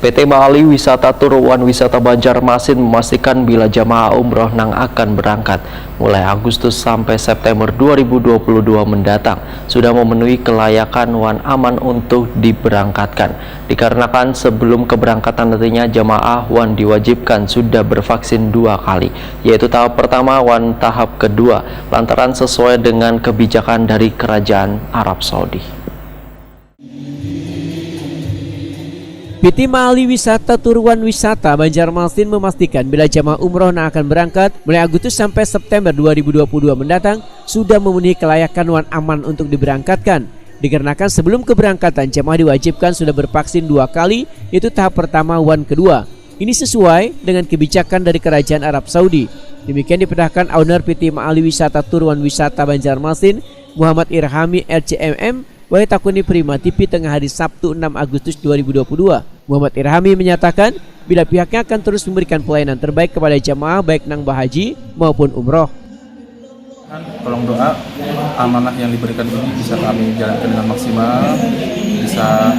PT Bali Wisata Turuan Wisata Banjarmasin memastikan bila jamaah umroh nang akan berangkat mulai Agustus sampai September 2022 mendatang sudah memenuhi kelayakan wan aman untuk diberangkatkan. Dikarenakan sebelum keberangkatan nantinya jamaah wan diwajibkan sudah bervaksin 2 kali, yaitu tahap pertama wan tahap kedua, lantaran sesuai dengan kebijakan dari Kerajaan Arab Saudi. PT Bali Wisata Turuan Wisata Banjarmasin memastikan bila jamaah umroh yang akan berangkat mulai Agustus sampai September 2022 mendatang sudah memenuhi kelayakan wan aman untuk diberangkatkan. Dikarenakan sebelum keberangkatan jamaah diwajibkan sudah bervaksin 2 kali, yaitu tahap pertama wan kedua. Ini sesuai dengan kebijakan dari Kerajaan Arab Saudi. Demikian dipedahkan owner PT Bali Wisata Turuan Wisata Banjarmasin, Muhammad Irhami RCMM, Wahai Takuni Prima TV tengah hari Sabtu 6 Agustus 2022. Muhammad Irhami menyatakan bila pihaknya akan terus memberikan pelayanan terbaik kepada jamaah baik nang bahaji maupun umroh. Tolong doa amanah yang diberikan ini bisa kami jalankan dengan maksimal, bisa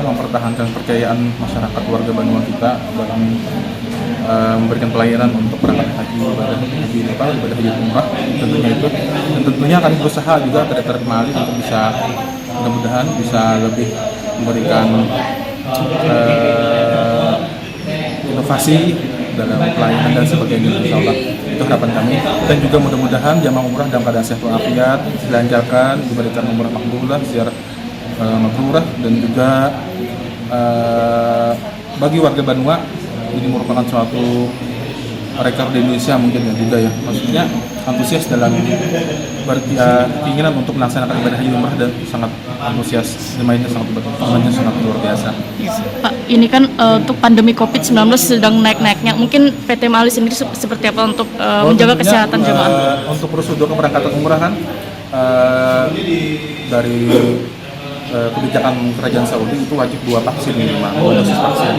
mempertahankan kepercayaan masyarakat warga Banua kita dalam memberikan pelayanan untuk berangkat haji ibadah haji umrah tentunya itu, dan tentunya kami berusaha juga terhadap Mali untuk bisa mudah-mudahan bisa lebih memberikan inovasi dalam pelayanan dan sebagainya, insyaallah itu harapan kami, dan juga mudah-mudahan jamaah umrah dalam keadaan sehat walafiat, dilancarkan, diberikan umrah makbulah, ziarah mabrurah, dan juga bagi warga Banua ini merupakan suatu rekor di Indonesia mungkin ya juga ya, maksudnya antusias dalam keinginan untuk melaksanakan ibadah haji umrah dan sangat antusias, jemaahnya sangat luar biasa. Pak, ini kan untuk pandemi COVID-19 sedang naik-naiknya, mungkin PT Bali sendiri seperti apa untuk menjaga kesehatan jemaah? Untuk prosedur keberangkatan umrah kan dari kebijakan Kerajaan Saudi itu wajib 2 vaksin minimal, 2 dosis vaksin.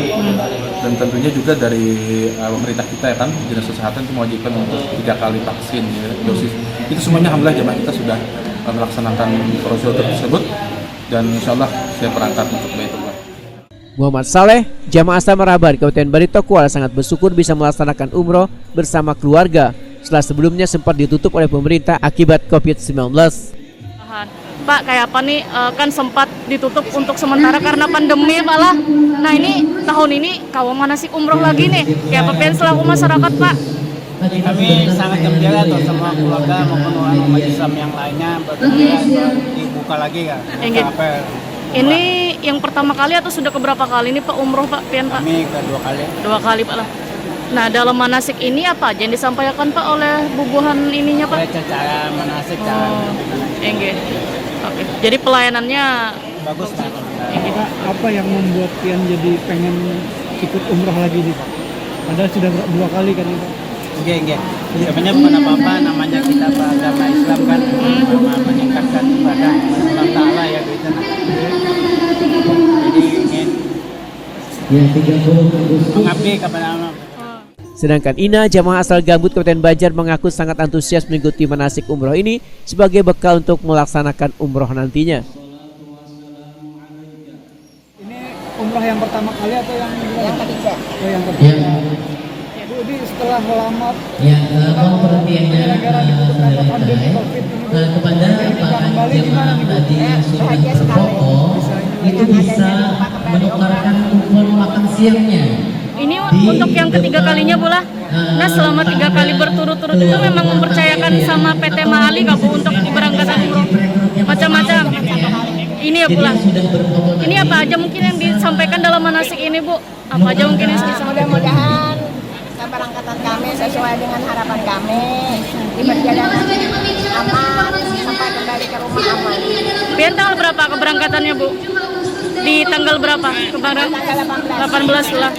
Dan tentunya juga dari pemerintah kita ya kan, Dinas Kesehatan itu mewajibkan untuk 3 kali vaksin ya, dosis. Itu semuanya alhamdulillah jemaah kita sudah melaksanakan prosedur tersebut, dan insyaallah saya berangkat untuk Baitullah. Muhammad Saleh, jamaah asal Marabar, Kabupaten Barito Kuala sangat bersyukur bisa melaksanakan umroh bersama keluarga setelah sebelumnya sempat ditutup oleh pemerintah akibat COVID-19. Pak, kayak apa nih, kan sempat ditutup untuk sementara karena pandemi malah. Nah ini tahun ini kawan manasik umroh lagi nih, kayak apa selaku masyarakat Pak? Kami sangat gembira tuh sama keluarga maupun umat Islam yang lainnya bergembira dibuka lagi kan. Ini yang pertama kali atau sudah keberapa kali nih Pak umroh Pak Pian Pak? Kami kedua kali. 2 kali Pak lah. Nah dalam manasik ini apa aja yang disampaikan Pak oleh bubuhan ininya Pak? Cara manasik, cara Oke. Jadi pelayanannya bagus Pak. Apa yang membuat Pian jadi pengen ikut umroh lagi nih Pak? Padahal sudah 2 kali kan ini Pak? Enggak. Sebenarnya bukan apa-apa, namanya kita beragama Islam kan, meningkatkan ibadah Allah Ta'ala ya gitu. Jadi ingin mengabdi kepada Allah. Sedangkan Ina, jamaah asal Gambut Kabupaten Banjar, mengaku sangat antusias mengikuti manasik umroh ini sebagai bekal untuk melaksanakan umroh nantinya. Ini umroh yang pertama kali atau yang ketiga? Oh, yang ketiga. Bu, ini setelah lama gara-gara dibutuhkan pandemi COVID ini, kepada para jemaah tadi sudah berpokok itu bisa menukarkan kupon makan siangnya. Ini untuk yang ketiga kalinya Bu lah. Nah selama 3 kali berturut-turut itu memang mempercayakan sama PT Bali nggak Bu untuk berangkatan umroh macam-macam. Ini ya Bu lah. Ini apa aja mungkin yang disampaikan dalam manasik ini Bu? Apa aja mungkin yang disampaikan? Mudah-mudahan keberangkatan kami sesuai dengan harapan kami, di perjalanan aman sampai kembali ke rumah aman. Pian tanggal berapa keberangkatannya Bu? Di tanggal berapa? Kemarin 18 lah.